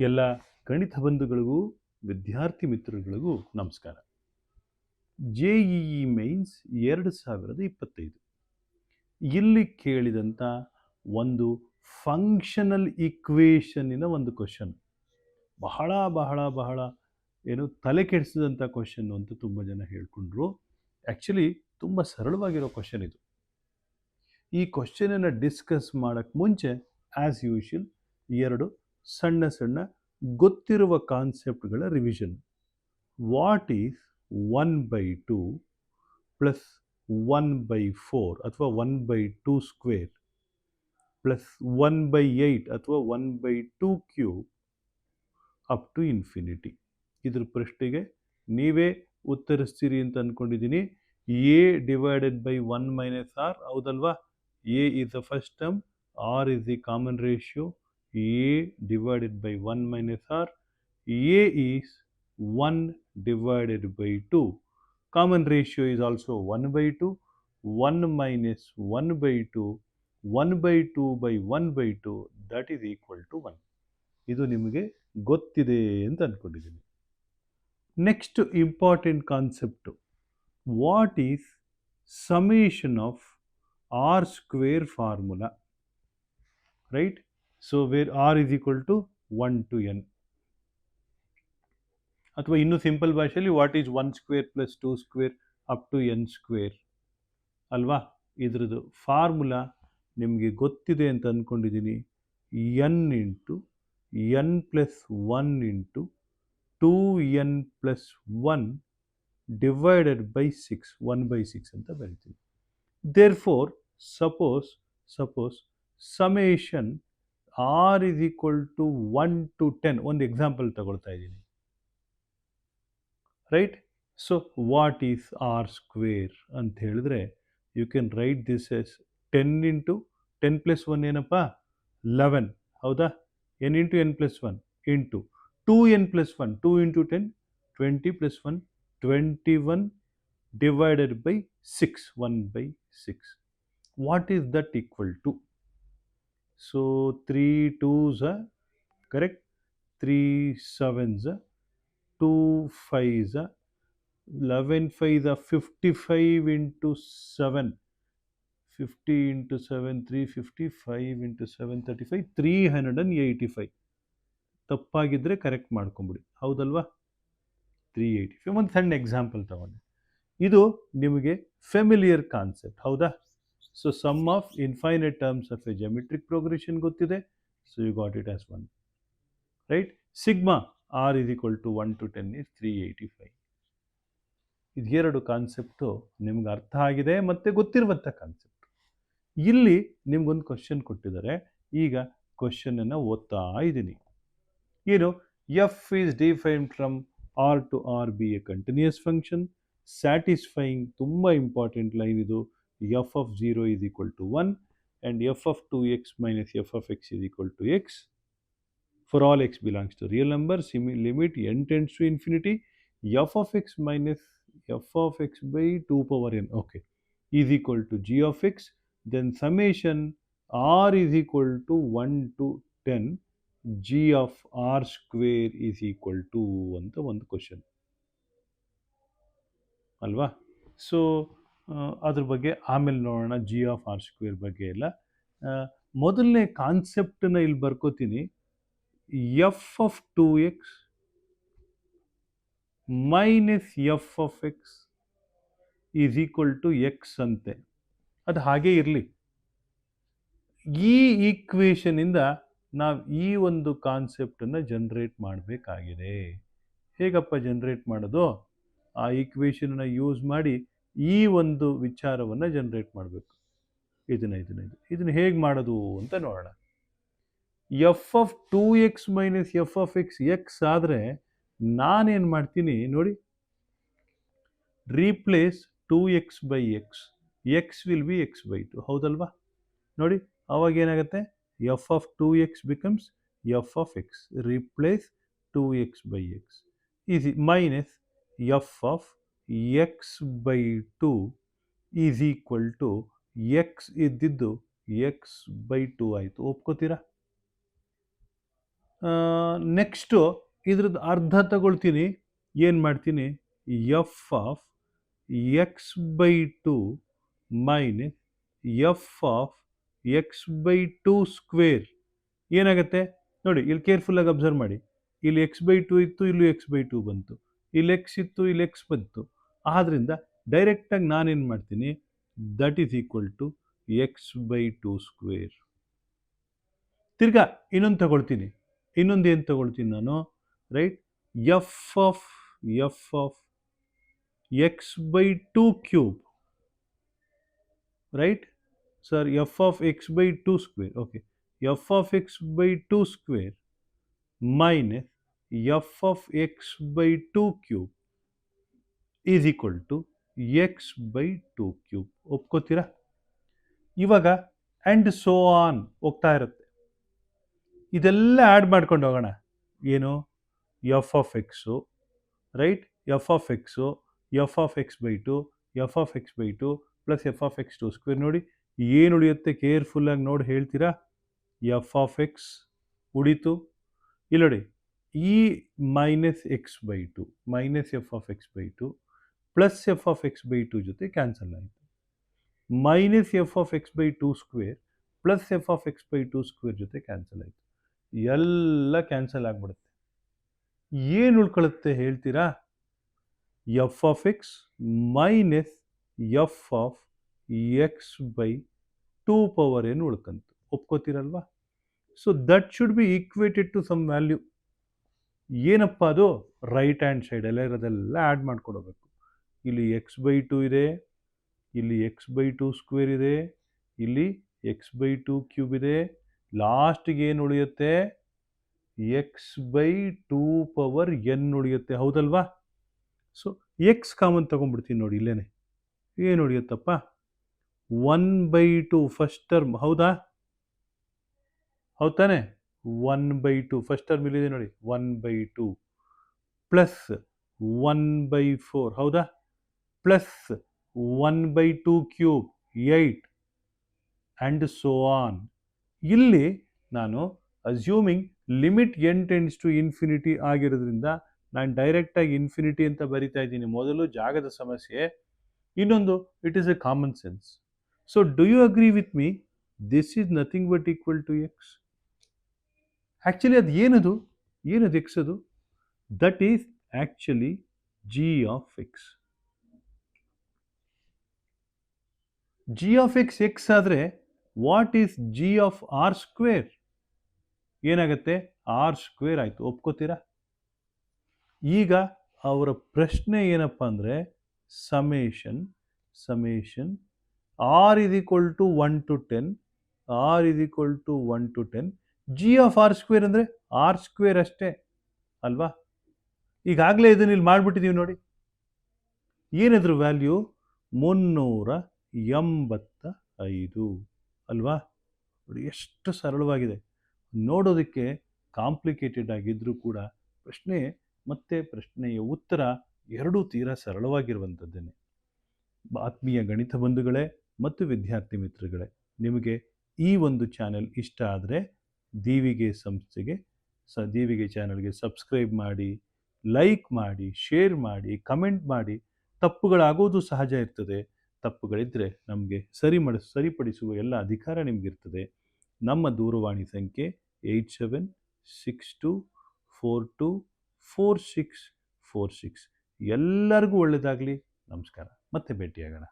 ಎಲ್ಲ ಗಣಿತ ಬಂಧುಗಳಿಗೂ ವಿದ್ಯಾರ್ಥಿ ಮಿತ್ರಗಳಿಗೂ ನಮಸ್ಕಾರ. JEE ಮೈನ್ಸ್ 2025 ಇಲ್ಲಿ ಕೇಳಿದಂಥ ಒಂದು ಫಂಕ್ಷನಲ್ ಈಕ್ವೇಷನ್ನಿನ ಒಂದು ಕ್ವಶನ್, ಬಹಳ ಬಹಳ ಬಹಳ ಏನು ತಲೆ ಕೆಡಿಸಿದಂಥ ಕ್ವಶನ್ನು ಅಂತ ತುಂಬ ಜನ ಹೇಳ್ಕೊಂಡ್ರು. ಆ್ಯಕ್ಚುಲಿ ತುಂಬ ಸರಳವಾಗಿರೋ ಕ್ವಶನ್ ಇದು. ಈ ಕ್ವಶನನ್ನು ಡಿಸ್ಕಸ್ ಮಾಡೋಕ್ಕೆ ಮುಂಚೆ ಆ್ಯಸ್ ಯೂಶುವಲ್ ಎರಡು ಸಣ್ಣ ಸಣ್ಣ ಗೊತ್ತಿರುವ ಕಾನ್ಸೆಪ್ಟ್ಗಳ ರಿವಿಷನ್. ವಾಟ್ ಈಸ್ 1/2 ಪ್ಲಸ್ 1/4 ಅಥವಾ 1/2 ಸ್ಕ್ವೇರ್ ಪ್ಲಸ್ 1/8 ಅಥವಾ 1/2 ಕ್ಯೂಬ್ ಅಪ್ ಟು ಇನ್ಫಿನಿಟಿ? ಇದ್ರ ಪ್ರಶ್ನೆಗೆ ನೀವೇ ಉತ್ತರಿಸ್ತೀರಿ ಅಂತ ಅಂದ್ಕೊಂಡಿದ್ದೀನಿ. A divided by 1 minus r, ಹೌದಲ್ವಾ? A is the first term, r is the common ratio. A divided by 1 minus r, a is 1 divided by 2. Common ratio is also 1/2. 1 minus 1/2, 1/2 by 1/2, that is equal to 1. ಇದು ನಿಮಗೆ ಗೊತ್ತಿದೆ ಅಂತ ಅಂದ್ಕೊಂಡಿದ್ದೀನಿ. Next important concept, what is summation of r square formula, right? So where r is equal to 1 to n, ಅಥವಾ ಇನ್ನೂ simple ಭಾಷೆಯಲ್ಲಿ what is 1 square plus 2 square up to n square, ಅಲ್ವಾ? ಇದ್ರದ್ದು ಫಾರ್ಮುಲಾ ನಿಮಗೆ ಗೊತ್ತಿದೆ ಅಂತ ಅಂದ್ಕೊಂಡಿದ್ದೀನಿ. n into n plus 1 into 2n plus 1 divided by 6, 1/6 ಅಂತ ಬರಿತೀನಿ. Therefore suppose summation r is equal to 1 to 10, ಒಂದು ಎಕ್ಸಾಂಪಲ್ ತಗೊಳ್ತಾ ಇದ್ದೀನಿ, right? So what is r square ಅಂತ ಹೇಳಿದ್ರೆ you can write this as 10 into 10 plus 1 ಏನಪ್ಪ? 11, ಹೌದಾ? n into n plus 1 into 2n plus 1, 2 into 10, 20 plus 1, 21 divided by 6, 1/6. What is that equal to? So 3 2s are correct, 3 7s are 2 5s are 11 5s are 55 into 7, 50 into 7 350, 5 into 7 35, 385. ತಪ್ಪಾಗಿದ್ದರೆ correct ಮಾಡ್ಕೊಂಬಿಡಿ, ಹೌದಲ್ವಾ? 385. ಒಂದು ಸಣ್ಣ example ತಗೊಂಡೆ. ಇದು ನಿಮಗೆ familiar concept, ಹೌದಾ? So sum of infinite terms of a geometric progression ಗೊತ್ತಿದೆ, so you got it as 1, right? Sigma r is equal to 1 to 10 is 385. ಇದು ಎರಡು ಕಾನ್ಸೆಪ್ಟು ನಿಮ್ಗೆ ಅರ್ಥ ಆಗಿದೆ ಮತ್ತು ಗೊತ್ತಿರುವಂಥ ಕಾನ್ಸೆಪ್ಟ್. ಇಲ್ಲಿ ನಿಮ್ಗೊಂದು ಕ್ವಶನ್ ಕೊಟ್ಟಿದ್ದಾರೆ. ಈಗ ಕ್ವಶನನ್ನು ಓದ್ತಾ ಇದ್ದೀನಿ. ಏನು? F is defined from R to R be a continuous function satisfying, ತುಂಬ ಇಂಪಾರ್ಟೆಂಟ್ ಲೈನ್ ಇದು, f of 0 is equal to 1 and f of 2x minus f of x is equal to x for all x belongs to real number, limit n tends to infinity, f of x minus f of x by 2 power n, okay, is equal to g of x. Then summation r is equal to 1 to 10 g of r square is equal to ಅಂತ ಒಂದು question ಅಲ್ವಾ? So ಅದ್ರ ಬಗ್ಗೆ ಆಮೇಲೆ ನೋಡೋಣ, G of r square ಬಗ್ಗೆ ಎಲ್ಲ. ಮೊದಲನೇ ಕಾನ್ಸೆಪ್ಟನ್ನ ಇಲ್ಲಿ ಬರ್ಕೋತೀನಿ. F of 2x minus f of x is equal to x ಅಂತೆ. ಅದು ಹಾಗೇ ಇರಲಿ. ಈ ಈಕ್ವೇಷನಿಂದ ನಾವು ಈ ಒಂದು ಕಾನ್ಸೆಪ್ಟನ್ನು ಜನ್ರೇಟ್ ಮಾಡಬೇಕಾಗಿದೆ. ಹೇಗಪ್ಪ ಜನ್ರೇಟ್ ಮಾಡೋದು? ಆ ಈಕ್ವೇಷನನ್ನು ಯೂಸ್ ಮಾಡಿ ಈ ಒಂದು ವಿಚಾರವನ್ನು ಜನ್ರೇಟ್ ಮಾಡಬೇಕು. ಇದನ್ನು ಹೇಗೆ ಮಾಡೋದು ಅಂತ ನೋಡೋಣ. F of 2x minus f of x x ಆದರೆ ನಾನೇನು ಮಾಡ್ತೀನಿ ನೋಡಿ, replace 2x by x, x will be x by 2, ಹೌದಲ್ವಾ? ನೋಡಿ, ಅವಾಗ ಏನಾಗುತ್ತೆ? F of 2x becomes f of x, replace 2x by x is minus f of x by 2 is equal to x ಇದ್ದಿದ್ದು x by 2 ಆಯಿತು. ಒಪ್ಕೋತೀರಾ? Next ಇದ್ರದ್ದು ಅರ್ಧ ತಗೊಳ್ತೀನಿ. ಏನು ಮಾಡ್ತೀನಿ, f of x by two minus f of x by two square ಏನಾಗುತ್ತೆ ನೋಡಿ, ಇಲ್ಲಿ ಕೇರ್ಫುಲ್ಲಾಗಿ ಅಬ್ಸರ್ವ್ ಮಾಡಿ. ಇಲ್ಲಿ ಎಕ್ಸ್ ಬೈ ಟು ಇತ್ತು, ಇಲ್ಲಿ ಎಕ್ಸ್ ಬೈ ಟು ಬಂತು, ಇಲ್ಲಿ ಎಕ್ಸ್ ಇತ್ತು, ಇಲ್ಲಿ ಎಕ್ಸ್ ಬಂತು. ಆದ್ದರಿಂದ ಡೈರೆಕ್ಟಾಗಿ ನಾನೇನು ಮಾಡ್ತೀನಿ, that is equal to x by two square. ತಿರ್ಗಾ ಇನ್ನೊಂದು ತಗೊಳ್ತೀನಿ. ಇನ್ನೊಂದು ಏನು ತಗೊಳ್ತೀನಿ ನಾನು, right, f of x by two cube, right sir, f of x by two square, okay, f of x by two square minus f of x by two cube is equal to x by two cube. ಒಪ್ಕೋತೀರಾ? ಇವಾಗ and so on ಹೋಗ್ತಾ ಇರುತ್ತೆ. ಇದೆಲ್ಲ add ಮಾಡ್ಕೊಂಡು ಹೋಗೋಣ. ಏನು, f of x, right, f of x, f of x by two, f of x by two plus f of x two square. ನೋಡಿ ಏನು ಉಳಿಯುತ್ತೆ, ಕೇರ್ಫುಲ್ಲಾಗಿ ನೋಡಿ ಹೇಳ್ತೀರಾ. ಎಫ್ ಆಫ್ ಎಕ್ಸ್ ಉಳಿತು, ಇಲ್ಲಿ ನೋಡಿ, ಈ minus x by two minus f of x by two plus f of x by two ಜೊತೆ ಕ್ಯಾನ್ಸಲ್ ಆಯಿತು. Minus f of x by two square plus f of x by two square ಜೊತೆ cancel ಆಯಿತು. ಎಲ್ಲ cancel ಆಗಿಬಿಡುತ್ತೆ. ಏನು ಉಳ್ಕೊಳ್ಳುತ್ತೆ ಹೇಳ್ತೀರಾ? F of x minus f of x by two power ಏನು ಉಳ್ಕಂತು. ಒಪ್ಕೋತೀರಲ್ವಾ? So that should be equated to some value. ಏನಪ್ಪ ಅದು? ರೈಟ್ ಹ್ಯಾಂಡ್ ಸೈಡ್ ಎಲ್ಲ ಇರೋದೆಲ್ಲ ಆ್ಯಡ್ ಮಾಡ್ಕೊಡ್ಬೇಕು. ಇಲ್ಲಿ ಎಕ್ಸ್ ಬೈ ಟು ಇದೆ, ಇಲ್ಲಿ ಎಕ್ಸ್ ಬೈ ಟು ಸ್ಕ್ವೇರ್ ಇದೆ, ಇಲ್ಲಿ ಎಕ್ಸ್ ಬೈ ಟು ಕ್ಯೂಬ್ ಇದೆ, ಲಾಸ್ಟಿಗೆ ಏನು ಉಳಿಯುತ್ತೆ, X by two power N ಉಳಿಯುತ್ತೆ. ಹೌದಲ್ವಾ? ಸೊ ಎಕ್ಸ್ ಕಾಮನ್ ತಗೊಂಡ್ಬಿಡ್ತೀನಿ ನೋಡಿ, ಇಲ್ಲೇನೆ ಏನು ಉಳಿಯುತ್ತಪ್ಪ, 1/2 ಫಸ್ಟ್ ಟರ್ಮ್. ಹೌದಾ? ಹೌದು ತಾನೆ? 1/2 ಫಸ್ಟ್ ಟರ್ಮ್ ಇಲ್ಲಿದೆ ನೋಡಿ, 1/2 ಪ್ಲಸ್ 1/4. ಹೌದಾ? Plus 1/2 cube 8 and so on. ಇಲ್ಲಿ ನಾನು assuming limit n tends to infinity ಆಗಿರೋದ್ರಿಂದ ನಾನು ಡೈರೆಕ್ಟಾಗಿ ಇನ್ಫಿನಿಟಿ ಅಂತ ಬರಿತಾ ಇದ್ದೀನಿ. ಮೊದಲು ಜಾಗದ ಸಮಸ್ಯೆ, ಇನ್ನೊಂದು it is a common sense. So do you agree with me, this is nothing but equal to x. Actually ಅದು ಏನದು ಎಕ್ಸ್ ಅದು? That is actually g of x. G of x x ಆದರೆ what is g of r square? ಏನಾಗುತ್ತೆ? R square ಆಯಿತು. ಒಪ್ಕೋತೀರಾ? ಈಗ ಅವರ ಪ್ರಶ್ನೆ ಏನಪ್ಪ ಅಂದರೆ, summation r is equal to 1 to 10, r is equal to 1 to 10, G of r square ಅಂದರೆ ಆರ್ ಸ್ಕ್ವೇರ್ ಅಷ್ಟೇ ಅಲ್ವಾ? ಈಗಾಗಲೇ ಇದನ್ನ ಇಲ್ಲಿ ಮಾಡಿಬಿಟ್ಟಿದ್ದೀವಿ ನೋಡಿ. ಏನಿದ್ರು ವ್ಯಾಲ್ಯೂ 385 ಅಲ್ವಾ? ನೋಡಿ ಎಷ್ಟು ಸರಳವಾಗಿದೆ. ನೋಡೋದಕ್ಕೆ ಕಾಂಪ್ಲಿಕೇಟೆಡ್ ಆಗಿದ್ದರೂ ಕೂಡ ಪ್ರಶ್ನೆ ಮತ್ತು ಪ್ರಶ್ನೆಯ ಉತ್ತರ ಎರಡೂ ತೀರಾ ಸರಳವಾಗಿರುವಂಥದ್ದೇನೆ. ಆತ್ಮೀಯ ಗಣಿತ ಬಂಧುಗಳೇ ಮತ್ತು ವಿದ್ಯಾರ್ಥಿ ಮಿತ್ರಗಳೇ, ನಿಮಗೆ ಈ ಒಂದು ಚಾನೆಲ್ ಇಷ್ಟ ಆದರೆ ದೀವಿಗೆ ಸಂಸ್ಥೆಗೆ ದೀವಿಗೆ ಚಾನೆಲ್ಗೆ ಸಬ್ಸ್ಕ್ರೈಬ್ ಮಾಡಿ, ಲೈಕ್ ಮಾಡಿ, ಶೇರ್ ಮಾಡಿ, ಕಮೆಂಟ್ ಮಾಡಿ. ತಪ್ಪುಗಳಾಗೋದು ಸಹಜ ಇರ್ತದೆ. ತಪ್ಪುಗಳಿದ್ದರೆ ನಮಗೆ ಸರಿಪಡಿಸುವ ಎಲ್ಲ ಅಧಿಕಾರ ನಿಮಗಿರ್ತದೆ. ನಮ್ಮ ದೂರವಾಣಿ ಸಂಖ್ಯೆ 8762424646. ಎಲ್ಲರಿಗೂ ಒಳ್ಳೆಯದಾಗಲಿ. ನಮಸ್ಕಾರ. ಮತ್ತೆ ಭೇಟಿಯಾಗೋಣ.